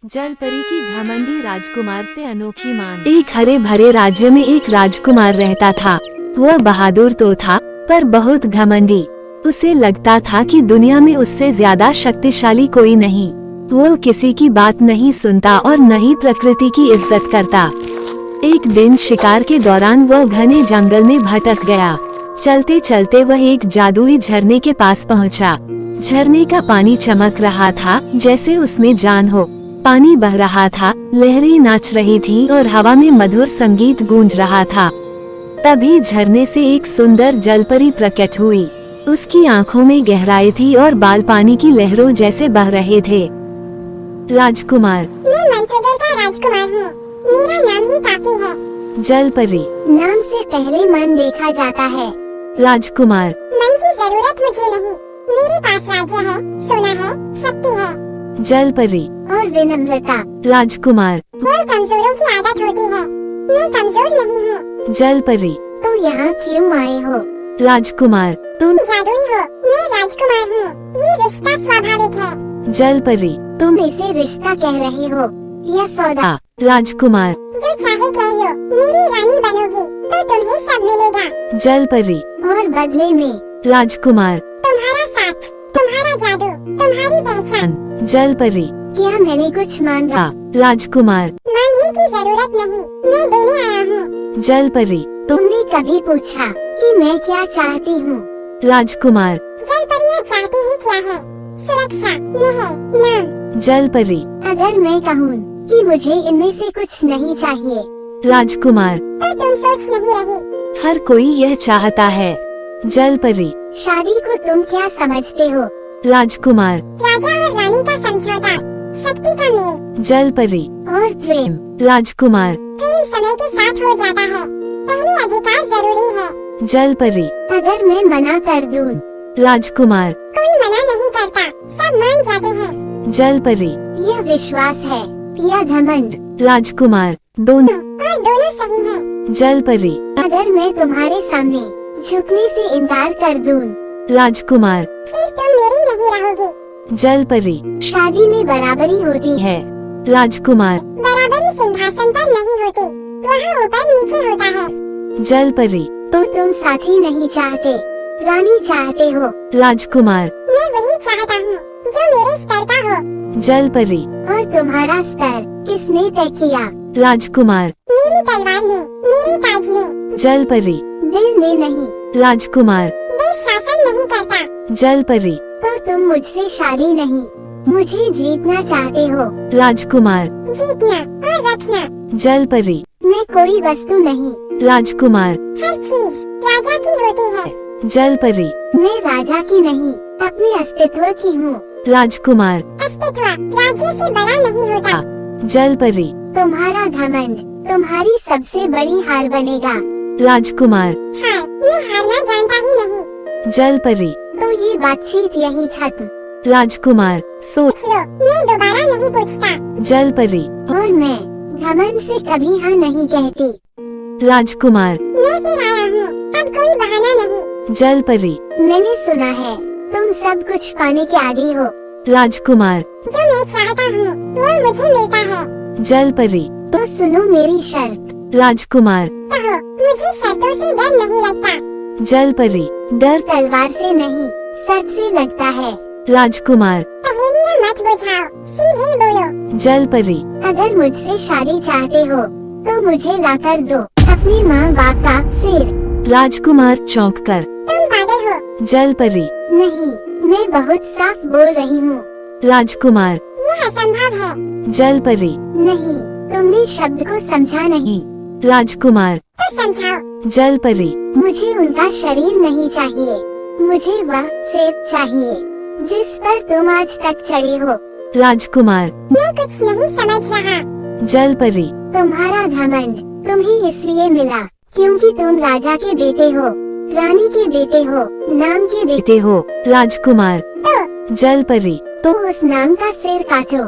जल परी की घमंडी राजकुमार से अनोखी मांग। एक हरे भरे राज्य में एक राजकुमार रहता था। वह बहादुर तो था पर बहुत घमंडी। उसे लगता था कि दुनिया में उससे ज्यादा शक्तिशाली कोई नहीं। वो किसी की बात नहीं सुनता और न ही प्रकृति की इज्जत करता। एक दिन शिकार के दौरान वह घने जंगल में भटक गया। चलते चलते वह एक जादुई झरने के पास पहुंचा। झरने का पानी चमक रहा था जैसे उसमें जान हो। पानी बह रहा था, लहरें नाच रही थीं और हवा में मधुर संगीत गूंज रहा था। तभी झरने से एक सुंदर जलपरी प्रकट हुई। उसकी आंखों में गहराई थी और बाल पानी की लहरों जैसे बह रहे थे। राजकुमार, मैं मंत्रगढ़ का राजकुमार हूँ। मेरा नाम ही काफी है। जलपरी, नाम से पहले मन देखा जाता है। राजकुमार, मन की जरूरत मुझे नहीं। मेरे पास राज्य है, सोना है, शक्ति है जलपरी और विनम्रता। राजकुमार, और कमजोरों की आदत होती है। मैं कमजोर नहीं हूँ। जलपरी, तो यहाँ क्यों आए हो? राजकुमार, तुम जादुई हो। मैं राजकुमार हूँ। ये रिश्ता स्वाभाविक है। जलपरी, तुम इसे रिश्ता कह रहे हो या सौदा? राजकुमार, जो चाहे कह लो। मेरी रानी बनोगी तो तुम्हें सब मिलेगा। जलपरी और बदले में राजकुमार, तुम्हारा साथ, तुम्हारा जादू, तुम्हारी पहचान। जलपरी, क्या मैंने कुछ मांगा? राजकुमार, मांगने की जरूरत नहीं, मैं देने आया हूँ। जलपरी, तुमने कभी पूछा कि मैं क्या चाहती हूँ? राजकुमार, जलपरियाँ चाहती ही क्या है? सुरक्षा, महल, नाम। जलपरी, अगर मैं कहूँ कि मुझे इनमें से कुछ नहीं चाहिए राजकुमार, तो तुम सोच नहीं रही। हर कोई यह चाहता है। जलपरी, शादी को तुम क्या समझते हो? राजकुमार, राजा और रानी का समझौता, शक्ति का मेल जलपरी, और प्रेम। राजकुमार, प्रेम समय के साथ हो जाता है, पहले अधिकार जरूरी है। जलपरी, अगर मैं मना कर दूं, राजकुमार, कोई मना नहीं करता, सब मान जाते हैं। जलपरी, यह विश्वास है या घमंड? राजकुमार, दोनों। और दोनों सही हैं। जलपरी, अगर मैं तुम्हारे सामने झुकने से इनकार कर दूं, राजकुमार, फिर तुम मेरी नहीं रहोगी। जलपरी, शादी में बराबरी होती है। है। राजकुमार, बराबरी सिंहासन पर नहीं होती, वहाँ ऊपर नीचे होता है। जलपरी, तो तुम साथी नहीं चाहते, रानी चाहते हो। राजकुमार, मैं वही चाहता हूँ जो मेरे स्तर का हो। जलपरी, और तुम्हारा स्तर किसने तय किया? राजकुमार, मेरी तलवार ने, मेरे ताज ने। जलपरी, दिल ने नहीं। राजकुमार, दिल शासन नहीं करता। जलपरी, तो तुम मुझसे शादी नहीं, मुझे जीतना चाहते हो। राजकुमार, जीतना और रखना। जलपरी, मैं कोई वस्तु नहीं, राजकुमार, हर चीज राजा की होती है। जलपरी, मैं राजा की नहीं, अपने अस्तित्व की हूँ। राजकुमार, अस्तित्व राज्य से बड़ा नहीं होता। जलपरी, तुम्हारा घमंड तुम्हारी सबसे बड़ी हार बनेगा। राजकुमार, हार, मैं हारना जानता ही नहीं। जलपरी, तो ये बातचीत यही खत्म। राजकुमार, सोच। पूछ लो, मैं दोबारा नहीं पूछता। जलपरी, और मैं घमंड से कभी हाँ नहीं कहती। राजकुमार, मैं फिर आया हूँ, अब कोई बहाना नहीं। जलपरी, मैंने सुना है तुम सब कुछ पाने के आदी हो। राजकुमार, जो मैं चाहता हूँ वो मुझे मिलता है। जलपरी, तो सुनो मेरी शर्त। राजकुमार, कहो, मुझे शर्तों से डर नहीं लगता। जलपरी, डर। तलवार से नहीं, सच से लगता है। राजकुमार, पहेलियाँ मत बुझाओ, सीधे बोलो। जलपरी, अगर मुझसे शादी चाहते हो तो मुझे लाकर दो अपनी माँ बाप का सिर। राजकुमार चौंककर। तुम पागल हो। जलपरी, नहीं, मैं बहुत साफ बोल रही हूँ। राजकुमार, यह असंभव है। जलपरी, नहीं, तुमने शब्द को समझा नहीं। राजकुमार, तो समझाओ। जलपरी, मुझे उनका शरीर नहीं चाहिए, मुझे वह सिर चाहिए जिस पर तुम आज तक चढ़े हो। राजकुमार, मैं कुछ नहीं समझ रहा। जलपरी, तुम्हारा घमंड तुम्हें इसलिए मिला क्योंकि तुम राजा के बेटे हो, रानी के बेटे हो, नाम के बेटे बेटे हो। राजकुमार, हो। जलपरी, तो उस नाम का सिर काटो,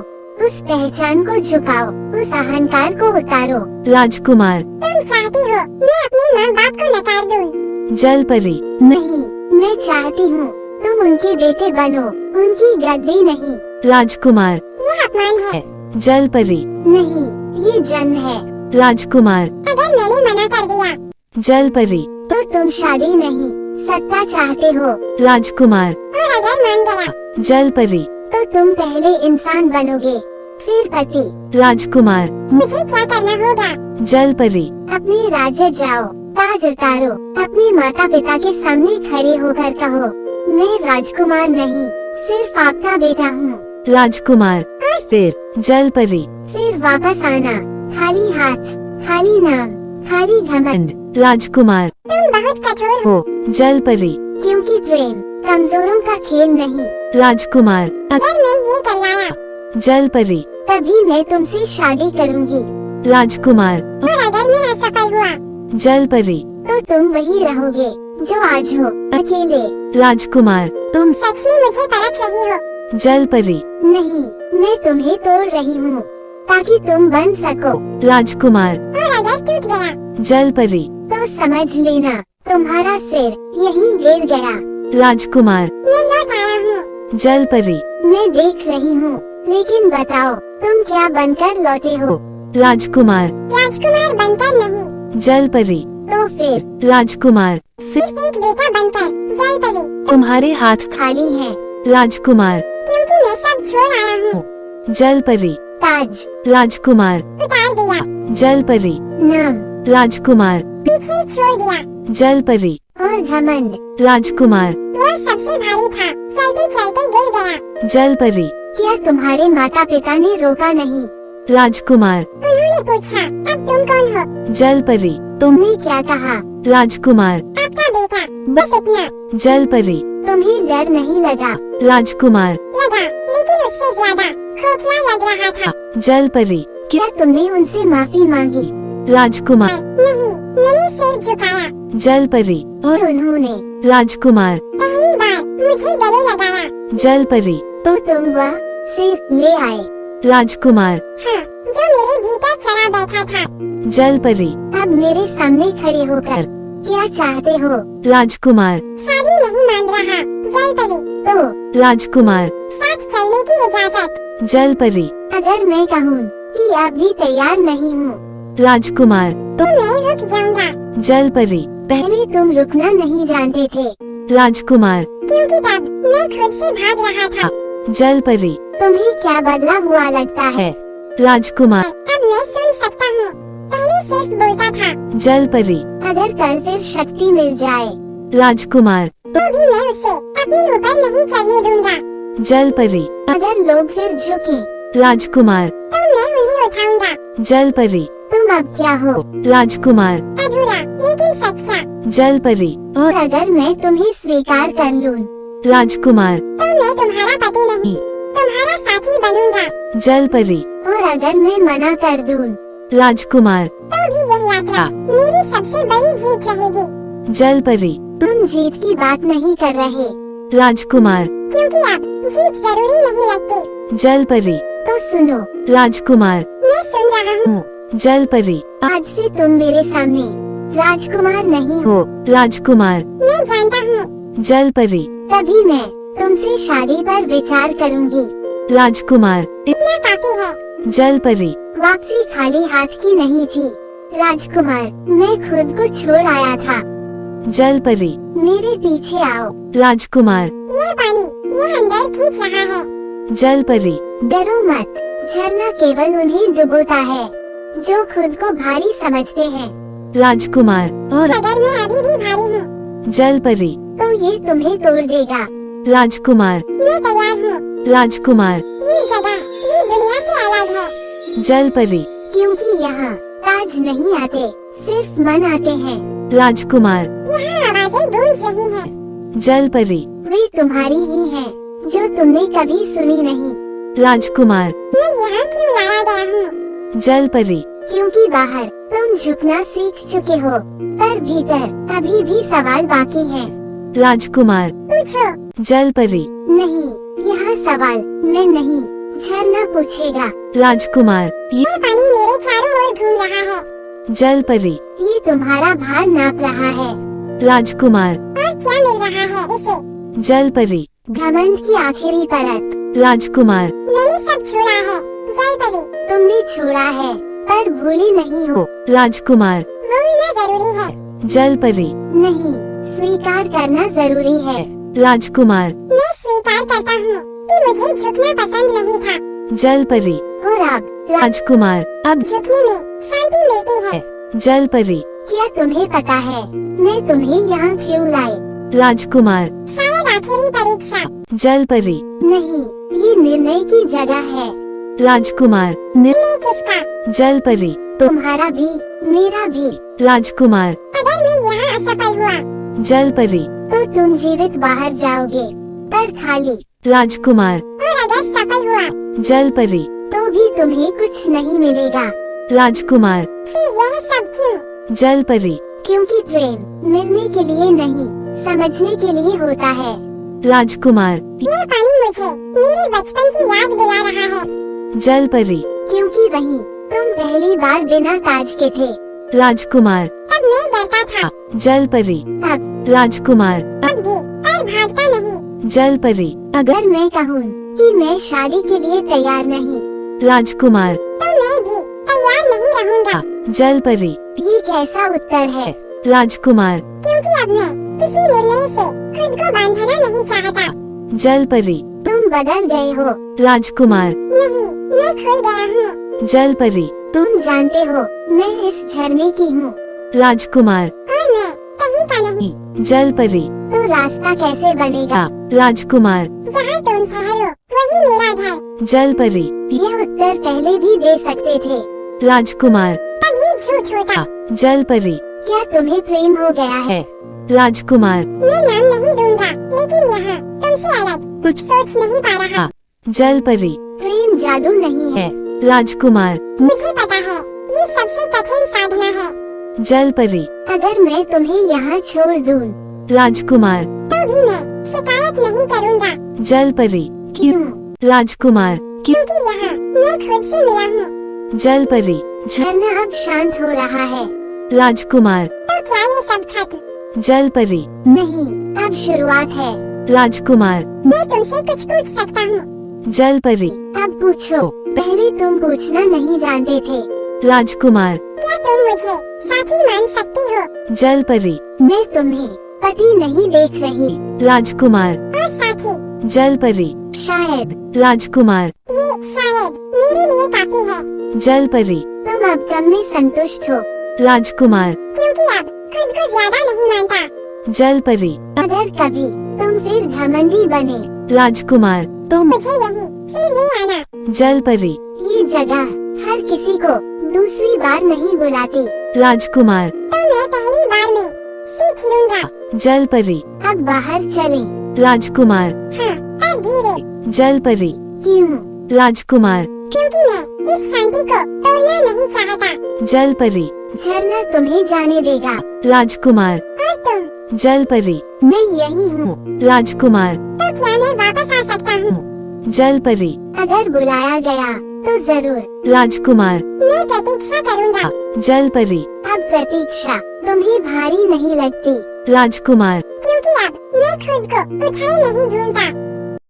उस पहचान को झुकाओ, उस अहंकार को उतारो। राजकुमार, तुम चाहती हो मैं अपने माँ बाप को नकार दूं? जलपरी, नहीं, मैं चाहती हूँ तुम उनके बेटे बनो, उनकी गद्दी नहीं। राजकुमार, यह अपमान है। जल परी। नहीं, ये जन्म है। राजकुमार। अगर मैंने मना कर दिया जल परी। तो तुम शादी नहीं, सत्ता चाहते हो। राजकुमार। और अगर मान गया जल परी। तो तुम पहले इंसान बनोगे, फिर पति। राजकुमार। मुझे क्या करना होगा? जल परी। अपने राज्य जाओ, ताज उतारो, अपने माता पिता के सामने खड़े होकर कहो, मैं राजकुमार नहीं, सिर्फ आपका बेटा हूँ। राजकुमार। फिर जल परी। फिर वापस आना, खाली हाथ, खाली नाम, खाली घमंड। राजकुमार। तुम बहुत कठोर हो। हो। जल परी। क्योंकि प्रेम कमजोरों का खेल नहीं। राजकुमार। अगर मैं ये कर लाया जल परी। तभी मैं तुमसे शादी करूँगी। राजकुमार। और अगर मैं असफल हुआ जल परी। तो तुम वही रहोगे जो आज हो, अकेले। राजकुमार। तुम सच में मुझे परख रही हो? जल परी। नहीं, मैं तुम्हें तोड़ रही हूँ ताकि तुम बन सको। राजकुमार। और अगर टूट गया जल परी। तो समझ लेना तुम्हारा सिर यहीं गिर गया। राजकुमार। मैं लौट आया हूँ। जल परी। मैं देख रही हूँ, लेकिन बताओ तुम क्या बनकर लौटे हो? राजकुमार। राजकुमार बनकर नहीं। जल परी। तो फिर राजकुमार। सिर्फ सिर्फ एक बेटा बनकर। जल परी। तुम्हारे हाथ। खाली है राजकुमार। क्योंकि मैं सब छोड़ आया हूँ। जल परी। ताज राजकुमार। उतार दिया, जल परी। नाम राजकुमार। पीछे छोड़ दिया, जल परी। और घमंड राजकुमार। वो सबसे भारी था, चलते चलते गिर गया। जल परी। क्या तुम्हारे माता पिता ने रोका नहीं? राजकुमार। उन्होंने पूछा, अब तुम कौन हो? जल परी। तुमने क्या कहा? राजकुमार। आपका बेटा, बस इतना। जल परी। तुम्हें डर नहीं लगा? राजकुमार। लगा, लेकिन उससे ज्यादा खोखला लग रहा था। जल परी। क्या तुमने उनसे माफी मांगी? राजकुमार। नहीं, मैंने सिर झुकाया। जल परी। और उन्होंने राजकुमार। पहली बार मुझे गले लगाया। जल परी। तो तुम वह सिर ले आए? राजकुमार। हाँ, जो मेरे भीतर चढ़ा बैठा था। जल परी। अब मेरे सामने खड़े होकर क्या चाहते हो? राजकुमार। शादी नहीं मान रहा। जल परी। तो राजकुमार। साथ चलने की इजाजत। जल परी। अगर मैं कहूँ कि अब भी तैयार नहीं हूँ राजकुमार। तो मैं रुक जाऊंगा। जल परी। पहले तुम रुकना नहीं जानते थे, राजकुमार। क्योंकि तब मैं खुद से भाग रहा था। जल परी। तुम्हें क्या बदला हुआ लगता है? राजकुमार। अब मैं सुन सकता हूँ, पहले सिर्फ बोलता था। जल परी। अगर कल फिर शक्ति मिल जाए राजकुमार। तो भी मैं उसे अपने ऊपर नहीं चढ़ने दूंगा। जल परी। अगर लोग फिर झुके राजकुमार। तो मैं उन्हें उठाऊंगा। जल परी। तुम अब क्या हो? राजकुमार। अधूरा लेकिन सच्चा। जल परी। और अगर मैं तुम्हें स्वीकार कर लूं राजकुमार। तो मैं तुम्हारा पति नहीं, तुम्हारा साथी बनूंगा। जल परी। और अगर मैं मना कर दूं राजकुमार। तो भी यह यात्रा मेरी सबसे बड़ी जीत रहेगी। जल परी। तुम जीत की बात नहीं कर रहे, राजकुमार। क्योंकि अब जीत जरूरी नहीं लगती। जल परी। तो सुनो, राजकुमार। मैं सुन रहा हूँ। जल परी। आज से तुम मेरे सामने राजकुमार नहीं हो। राजकुमार। मैं जानता हूँ, जल परी। तभी मैं तुमसे शादी पर विचार करूँगी। राजकुमार। इतना काफी है। जल परी। वापसी खाली हाथ की नहीं थी। राजकुमार, मैं खुद को छोड़ आया था। जल परी। मेरे पीछे आओ। राजकुमार। यह पानी, यह अंदर खींच रहा है। जल परी। डरो मत, झरना केवल उन्हें डुबोता है जो खुद को भारी समझते हैं। राजकुमार। और अगर मैं अभी भी भारी हूँ जल परी। तो ये तुम्हें तोड़ देगा। राजकुमार। मैं तैयार हूँ। राजकुमार। ये जगह, ये दुनिया से अलग है। जल परी। क्योंकि यहाँ ताज नहीं आते, सिर्फ मन आते हैं। राजकुमार। यहाँ आवाजें गूंज रही हैं। जल परी। वे तुम्हारी ही हैं, जो तुमने कभी सुनी नहीं। राजकुमार। मैं यहाँ क्यों लाया गया हूँ? जल परी। क्योंकि बाहर तुम झुकना सीख चुके हो, पर भीतर अभी भी सवाल बाकी है। राजकुमार। पूछो। जल परी। नहीं, यहाँ सवाल मैं नहीं, झरना पूछेगा। राजकुमार। ये पानी मेरे चारों ओर घूम रहा है। जल परी। ये तुम्हारा भार नाप रहा है। राजकुमार। और क्या मिल रहा है इसे? जल परी। घमंड की आखिरी परत। राजकुमार। मैंने सब छोड़ा है, जल परी, तुमने छोड़ा है पर भूली नहीं हो। राजकुमार, भूलना जरूरी है। जल परी, नहीं, स्वीकार करना जरूरी है। राजकुमार, मैं स्वीकार करता हूँ कि मुझे झुकना पसंद नहीं था। जल परी, और अब राजकुमार, अब झुकने में शांति मिलती है। जल परी, क्या तुम्हें पता है मैं तुम्हें यहाँ क्यों लाई? राजकुमार, शायद आखिरी परीक्षा। जल परी, नहीं, ये निर्णय की जगह है। राजकुमार, मैं किसका? जल परी, तुम्हारा भी, मेरा भी। राजकुमार, अगर मैं यहाँ असफल हुआ जल परी, तो तुम जीवित बाहर जाओगे, पर खाली। राजकुमार, और अगर सफल हुआ जल परी, तो भी तुम्हें कुछ नहीं मिलेगा। राजकुमार, फिर यह सब क्यों? जल परी, क्योंकि प्रेम मिलने के लिए नहीं, समझने के लिए होता है। राजकुमार, यह पानी मुझे मेरे बचपन की याद दिला रहा है। जल परी, क्योंकि वहीं तुम पहली बार बिना ताज के थे। राजकुमार, तब मैं डरता था। जल परी, अब राजकुमार, अब भी पर भागता नहीं। जल परी, अगर अगर मैं कहूँ कि मैं शादी के लिए तैयार नहीं, राजकुमार, तो मैं भी तैयार नहीं रहूँगा। जल परी, ये कैसा उत्तर है? राजकुमार, क्योंकि अब मैं किसी निर्णय से खुद को बांधना नहीं चाहता। जल परी, तुम बदल गए हो। राजकुमार, नहीं, मैं खुल गया हूँ। जल परी, तुम जानते हो मैं इस झरने की हूँ राजकुमार, और मैं कहीं का नहीं। जल परी, तो रास्ता कैसे बनेगा? राजकुमार, जहाँ तुम ठहरो वही मेरा घर। जल परी, ये उत्तर पहले भी दे सकते थे। राजकुमार, तब ये झूठ होता। जल परी, क्या तुम्हें प्रेम हो गया है? राजकुमार, मैं नाम नहीं दूंगा, लेकिन यहाँ तुमसे अलग कुछ सोच नहीं पा रहा। जल परी, प्रेम जादू नहीं है। राजकुमार, मुझे पता है ये सबसे कठिन साधना है। जल परी, अगर मैं तुम्हें यहाँ छोड़ दूँ राजकुमार, तो भी मैं शिकायत नहीं करूँगा। जल परी, क्यों? राजकुमार, क्योंकि यहाँ मैं खुद से मिला हूँ। जल परी, झरना अब शांत हो रहा है। राजकुमार, तो क्या ये सब खत्म? जल परी, नहीं, अब शुरुआत है। राजकुमार, मैं तुमसे कुछ पूछ सकता हूँ? जल परी, अब पूछो। पहले तुम पूछना नहीं जानते थे। राजकुमार, क्या तुम मुझे साथी मान सकती हो? जल परी, मैं तुम्हें पति नहीं देख रही, राजकुमार, और साथी। जल परी, शायद राजकुमार, ये शायद मेरे लिए काफी है। जल परी, तुम अब कम में संतुष्ट हो, राजकुमार, क्योंकि अब खुद को ज्यादा नहीं मानता। जल परी, अगर कभी तुम फिर घमंडी बने, राजकुमार, तुम मुझे यही फिर ले आना। जल परी, ये जगह हर किसी को दूसरी बार नहीं बुलाती, राजकुमार, तो मैं पहली बार में सीख लूंगा। जल परी, अब बाहर चलें। राजकुमार, हाँ, पर धीरे। जल परी, क्यों? राजकुमार, क्योंकि मैं इस शांति को तोड़ना नहीं चाहता। जल परी, झरना तुम्हें जाने देगा, राजकुमार, और तुम। जल परी, मैं यही हूँ। राजकुमार, तो क्या मैं वापस आ सकता हूँ? जल परी, अगर बुलाया गया तो जरूर। राजकुमार, मैं प्रतीक्षा करूँगा। जल परी, अब प्रतीक्षा तुम्हें भारी नहीं लगती, राजकुमार, क्योंकि अब मैं खुद को उठाए नहीं ढूंढता।